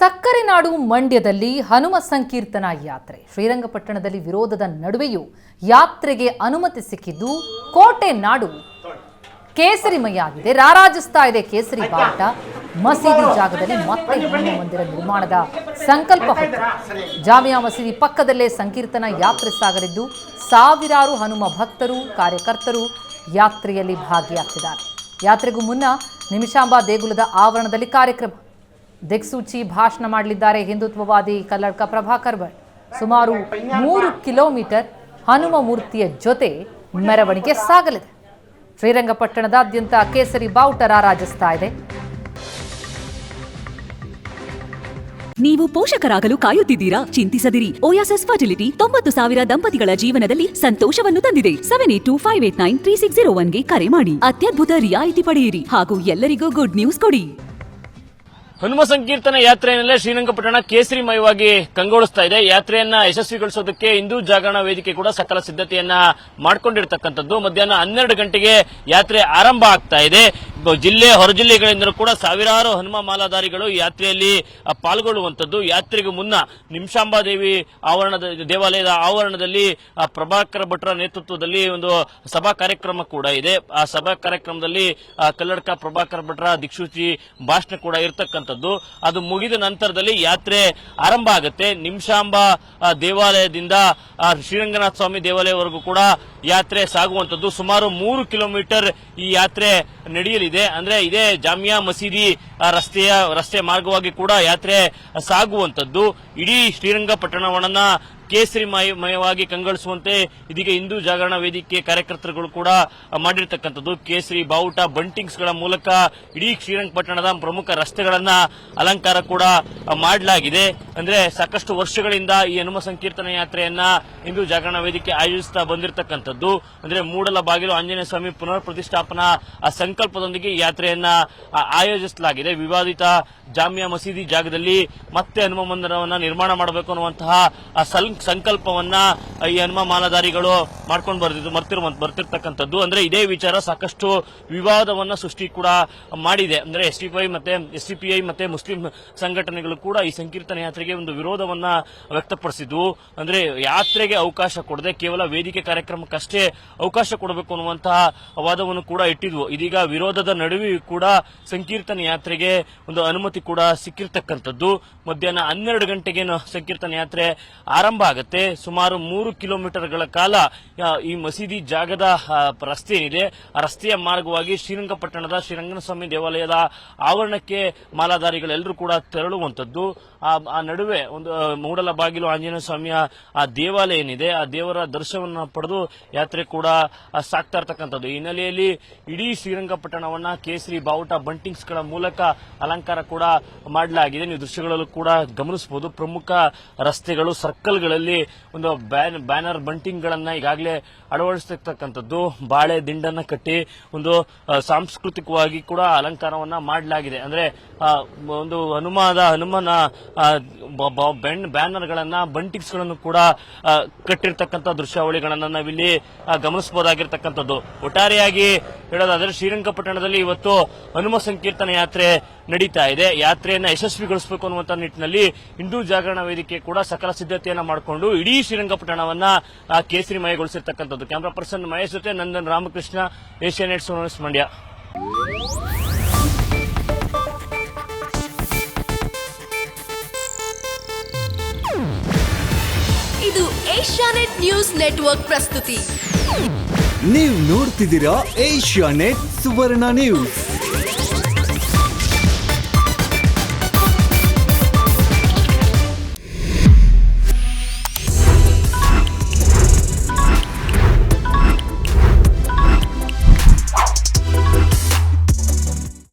ಸಕ್ಕರೆ ನಾಡು ಮಂಡ್ಯದಲ್ಲಿ ಹನುಮ ಸಂಕೀರ್ತನಾ ಯಾತ್ರೆ ಶ್ರೀರಂಗಪಟ್ಟಣದಲ್ಲಿ ವಿರೋಧದ ನಡುವೆಯೂ ಯಾತ್ರೆಗೆ ಅನುಮತಿ ಸಿಕ್ಕಿದ್ದು ಕೋಟೆ ನಾಡು ಕೇಸರಿಮಯ ಆಗಿದೆ. ರಾರಾಜಿಸ್ತಾ ಇದೆ ಕೇಸರಿ ಬಾವುಟ. ಮಸೀದಿ ಜಾಗದಲ್ಲಿ ಮತ್ತೆ ಹನುಮ ಮಂದಿರ ನಿರ್ಮಾಣದ ಸಂಕಲ್ಪ ಹೊತ್ತು ಜಾಮಿಯಾ ಮಸೀದಿ ಪಕ್ಕದಲ್ಲೇ ಸಂಕೀರ್ತನಾ ಯಾತ್ರೆ ಸಾಗಲಿದ್ದು ಸಾವಿರಾರು ಹನುಮ ಭಕ್ತರು ಕಾರ್ಯಕರ್ತರು ಯಾತ್ರೆಯಲ್ಲಿ ಭಾಗಿಯಾಗ್ತಿದ್ದಾರೆ. ಯಾತ್ರೆಗೂ ಮುನ್ನ ನಿಮಿಷಾಂಬ ದೇಗುಲದ ಆವರಣದಲ್ಲಿ ಕಾರ್ಯಕ್ರಮ. ದಿಕ್ಸೂಚಿ ಭಾಷಣ ಮಾಡಲಿದ್ದಾರೆ ಹಿಂದುತ್ವವಾದಿ ಕಲ್ಲಡ್ಕ ಪ್ರಭಾಕರ್ ಭಟ್. ಸುಮಾರು 3 ಕಿಲೋಮೀಟರ್ ಹನುಮ ಮೂರ್ತಿಯ ಜೊತೆ ಮೆರವಣಿಗೆ ಸಾಗಲಿದೆ. ಶ್ರೀರಂಗಪಟ್ಟಣದಾದ್ಯಂತ ಕೇಸರಿ ಬಾವುಟ ರಾರಾಜಿಸ್ತಾ ಇದೆ. ನೀವು ಪೋಷಕರಾಗಲು ಕಾಯುತ್ತಿದ್ದೀರಾ? ಚಿಂತಿಸದಿರಿ. ಓಯಾಸಿಸ್ ಫರ್ಟಿಲಿಟಿ 90,000 ದಂಪತಿಗಳ ಜೀವನದಲ್ಲಿ ಸಂತೋಷವನ್ನು ತಂದಿದೆ. 7825893601ಗೆ ಕರೆ ಮಾಡಿ. ಅತ್ಯದ್ಭುತ ರಿಯಾಯಿತಿ ಪಡೆಯಿರಿ ಹಾಗೂ ಎಲ್ಲರಿಗೂ ಗುಡ್ ನ್ಯೂಸ್ ಕೊಡಿ. ಹನುಮ ಸಂಕೀರ್ತನ ಯಾತ್ರೆಯಲ್ಲೇ ಶ್ರೀರಂಗಪಟ್ಟಣ ಕೇಸರಿಮಯವಾಗಿ ಕಂಗೊಳಿಸ್ತಾ ಇದೆ. ಯಾತ್ರೆಯನ್ನ ಯಶಸ್ವಿಗೊಳಿಸೋದಕ್ಕೆ ಹಿಂದೂ ಜಾಗರಣ ವೇದಿಕೆ ಕೂಡ ಸಕಲ ಸಿದ್ಧತೆಯನ್ನ ಮಾಡಿಕೊಂಡಿರತಕ್ಕಂಥದ್ದು. ಮಧ್ಯಾಹ್ನ 12 ಗಂಟೆಗೆ ಯಾತ್ರೆ ಆರಂಭ ಆಗ್ತಾ ಇದೆ. ಜಿಲ್ಲೆ ಹೊರ ಜಿಲ್ಲೆಗಳಿಂದ ಕೂಡ ಸಾವಿರಾರು ಹನುಮ ಮಾಲಾಧಾರಿಗಳು ಯಾತ್ರೆಯಲ್ಲಿ ಪಾಲ್ಗೊಳ್ಳುವಂತದ್ದು. ಯಾತ್ರೆಗೂ ಮುನ್ನ ನಿಮಿಷಾಂಬ ದೇವಿ ದೇವಾಲಯದ ಆವರಣದಲ್ಲಿ ಪ್ರಭಾಕರ ಭಟ್ರ ನೇತೃತ್ವದಲ್ಲಿ ಒಂದು ಸಭಾ ಕಾರ್ಯಕ್ರಮ ಕೂಡ ಇದೆ. ಆ ಸಭಾ ಕಾರ್ಯಕ್ರಮದಲ್ಲಿ ಕಲ್ಲಡ್ಕ ಪ್ರಭಾಕರ ಭಟ್ರ ದಿಕ್ಸೂಚಿ ಭಾಷಣ ಕೂಡ ಇರತಕ್ಕಂಥದ್ದು. ಅದು ಮುಗಿದ ನಂತರದಲ್ಲಿ ಯಾತ್ರೆ ಆರಂಭ ಆಗುತ್ತೆ. ನಿಮಿಷಾಂಬ ದೇವಾಲಯದಿಂದ ಶ್ರೀರಂಗನಾಥ ಸ್ವಾಮಿ ದೇವಾಲಯವರೆಗೂ ಕೂಡ ಯಾತ್ರೆ ಸಾಗುವಂತದ್ದು. ಸುಮಾರು 3 ಕಿಲೋಮೀಟರ್ ಈ ಯಾತ್ರೆ ನಡೆಯಲಿದೆ. ಅಂದ್ರೆ ಇದೇ ಜಾಮಿಯಾ ಮಸೀದಿ ರಸ್ತೆ ಮಾರ್ಗವಾಗಿ ಕೂಡ ಯಾತ್ರೆ ಸಾಗುವಂತದ್ದು. ಇಡೀ ಶ್ರೀರಂಗಪಟ್ಟಣವನ್ನ ಕೇಸರಿಮಯವಾಗಿ ಕಂಗೊಳಿಸುವಂತೆ ಇದೀಗ ಹಿಂದೂ ಜಾಗರಣ ವೇದಿಕೆ ಕಾರ್ಯಕರ್ತರುಗಳು ಕೂಡ ಮಾಡಿರ್ತಕ್ಕಂಥದ್ದು. ಕೇಸರಿ ಬಾವುಟ ಬಂಟಿಂಗ್ಸ್ ಗಳ ಮೂಲಕ ಇಡೀ ಶ್ರೀರಂಗಪಟ್ಟಣದ ಪ್ರಮುಖ ರಸ್ತೆಗಳನ್ನ ಅಲಂಕಾರ ಕೂಡ ಮಾಡಲಾಗಿದೆ. ಅಂದ್ರೆ ಸಾಕಷ್ಟು ವರ್ಷಗಳಿಂದ ಈ ಹನುಮ ಸಂಕೀರ್ತನ ಯಾತ್ರೆಯನ್ನ ಹಿಂದೂ ಜಾಗರಣ ವೇದಿಕೆ ಆಯೋಜಿಸ್ತಾ ಬಂದಿರತಕ್ಕಂಥದ್ದು. ಅಂದ್ರೆ ಮೂಡಲ ಬಾಗಿಲು ಆಂಜನೇಯ ಸ್ವಾಮಿ ಪುನರ್ ಪ್ರತಿಷ್ಠಾಪನಾ ಸಂಕಲ್ಪದೊಂದಿಗೆ ಈ ಯಾತ್ರೆಯನ್ನ ಆಯೋಜಿಸಲಾಗಿದೆ. ವಿವಾದಿತ ಜಾಮಿಯಾ ಮಸೀದಿ ಜಾಗದಲ್ಲಿ ಮತ್ತೆ ಹನುಮ ಮಂದಿರವನ್ನ ನಿರ್ಮಾಣ ಮಾಡಬೇಕು ಅನ್ನುವಂತಹ ಸಂಕಲ್ಪವನ್ನ ಈ ಹನುಮ ಮಾಲಾಧಾರಿಗಳು ಮಾಡ್ಕೊಂಡು ಬರ್ತಿರ್ತಕ್ಕಂಥದ್ದು. ಅಂದ್ರೆ ಇದೇ ವಿಚಾರ ಸಾಕಷ್ಟು ವಿವಾದವನ್ನ ಸೃಷ್ಟಿ ಕೂಡ ಮಾಡಿದೆ. ಅಂದ್ರೆ ಎಸ್ಡಿಪಿಐ ಮತ್ತೆ ಮುಸ್ಲಿಂ ಸಂಘಟನೆಗಳು ಕೂಡ ಈ ಸಂಕೀರ್ತನ ಯಾತ್ರೆಗೆ ಒಂದು ವಿರೋಧವನ್ನ ವ್ಯಕ್ತಪಡಿಸಿದ್ವು. ಅಂದ್ರೆ ಯಾತ್ರೆಗೆ ಅವಕಾಶ ಕೊಡದೆ ಕೇವಲ ವೇದಿಕೆ ಕಾರ್ಯಕ್ರಮಕ್ಕಷ್ಟೇ ಅವಕಾಶ ಕೊಡಬೇಕು ಅನ್ನುವಂತಹ ವಾದವನ್ನು ಕೂಡ ಇಟ್ಟಿದ್ವು. ಇದೀಗ ವಿರೋಧದ ನಡುವೆಯೂ ಕೂಡ ಸಂಕೀರ್ತನ ಯಾತ್ರೆಗೆ ಒಂದು ಅನುಮತಿ ಕೂಡ ಸಿಕ್ಕಿರ್ತಕ್ಕಂಥದ್ದು. ಮಧ್ಯಾಹ್ನ 12 ಗಂಟೆಗೆ ಸಂಕೀರ್ತನ ಯಾತ್ರೆ ಆರಂಭ ಆಗುತ್ತೆ. ಸುಮಾರು 3 ಕಿಲೋಮೀಟರ್ಗಳ ಕಾಲ ಈ ಮಸೀದಿ ಜಾಗದ ರಸ್ತೆ ಏನಿದೆ ಆ ರಸ್ತೆಯ ಮಾರ್ಗವಾಗಿ ಶ್ರೀರಂಗಪಟ್ಟಣದ ಶ್ರೀರಂಗಸ್ವಾಮಿ ದೇವಾಲಯದ ಆವರಣಕ್ಕೆ ಮಾಲಾಧಾರಿಗಳೆಲ್ಲರೂ ಕೂಡ ತೆರಳುವಂತದ್ದು. ಆ ನಡುವೆ ಒಂದು ಮೂಡಲ ಬಾಗಿಲು ಆಂಜನೇಯ ಸ್ವಾಮಿಯ ಆ ದೇವಾಲಯ ಏನಿದೆ ಆ ದೇವರ ದರ್ಶನವನ್ನು ಪಡೆದು ಯಾತ್ರೆ ಕೂಡ ಸಾಗ್ತಾ ಇರತಕ್ಕಂಥದ್ದು. ಈ ಹಿನ್ನೆಲೆಯಲ್ಲಿ ಇಡೀ ಶ್ರೀರಂಗಪಟ್ಟಣವನ್ನ ಕೇಸರಿ ಬಾವುಟ ಬಂಟಿಂಗ್ಸ್ ಗಳ ಮೂಲಕ ಅಲಂಕಾರ ಕೂಡ ಮಾಡಲಾಗಿದೆ. ನೀವು ದೃಶ್ಯಗಳಲ್ಲೂ ಕೂಡ ಗಮನಿಸಬಹುದು. ಪ್ರಮುಖ ರಸ್ತೆಗಳು ಸರ್ಕಲ್ಗಳಲ್ಲಿ ಒಂದು ಬ್ಯಾನರ್ ಬಂಟಿಂಗ್ ಗಳನ್ನ ಈಗಾಗಲೇ ಅಳವಡಿಸತಕ್ಕಂಥದ್ದು. ಬಾಳೆ ದಿಂಡನ್ನ ಕಟ್ಟಿ ಒಂದು ಸಾಂಸ್ಕೃತಿಕವಾಗಿ ಕೂಡ ಅಲಂಕಾರವನ್ನ ಮಾಡಲಾಗಿದೆ. ಅಂದ್ರೆ ಒಂದು ಹನುಮನ ಬ್ಯಾನರ್ ಗಳನ್ನ ಬಂಟಿಂಗ್ಸ್ ಗಳನ್ನು ಕೂಡ ಕಟ್ಟಿರ್ತಕ್ಕಂಥ ದೃಶ್ಯಾವಳಿಗಳನ್ನ ನಾವಿಲ್ಲಿ ಗಮನಿಸಬಹುದಾಗಿರ್ತಕ್ಕಂಥದ್ದು. ಒಟ್ಟಾರೆಯಾಗಿ ಹೇಳೋದಾದ್ರೆ ಶ್ರೀರಂಗಪಟ್ಟಣದಲ್ಲಿ ಇವತ್ತು ಹನುಮ ಸಂಕೀರ್ತನ ಯಾತ್ರೆ ನಡೀತಾ ಇದೆ. ಯಾತ್ರೆಯನ್ನ ಯಶಸ್ವಿಗೊಳಿಸಬೇಕು ಅನ್ನುವಂತ ನಿಟ್ಟಿನಲ್ಲಿ ಹಿಂದೂ ಜಾಗರಣ ವೇದಿಕೆ ಕೂಡ ಸಕಲ ಸಿದ್ಧತೆಯನ್ನ ಮಾಡಿಕೊಂಡು ಇಡೀ ಶ್ರೀರಂಗಪಟ್ಟಣವನ್ನ ಕೇಸರಿಮಯಗೊಳಿಸಿರ್ತಕ್ಕಂಥದ್ದು. ಕ್ಯಾಮರಾ ಪರ್ಸನ್ ಮಹೇಶ್ ಜೊತೆ ನಂದನ್ ರಾಮಕೃಷ್ಣ, ಏಷ್ಯಾನೆಟ್ ನ್ಯೂಸ್ ಮಂಡ್ಯ. ಇದು ಏಷ್ಯಾನೆಟ್ ನ್ಯೂಸ್ ನೆಟ್ವರ್ಕ್ ಪ್ರಸ್ತುತಿ. ನೀವು ನೋಡ್ತಿದ್ದೀರಾ ಏಷ್ಯಾನೆಟ್ ಸುವರ್ಣ ನ್ಯೂಸ್.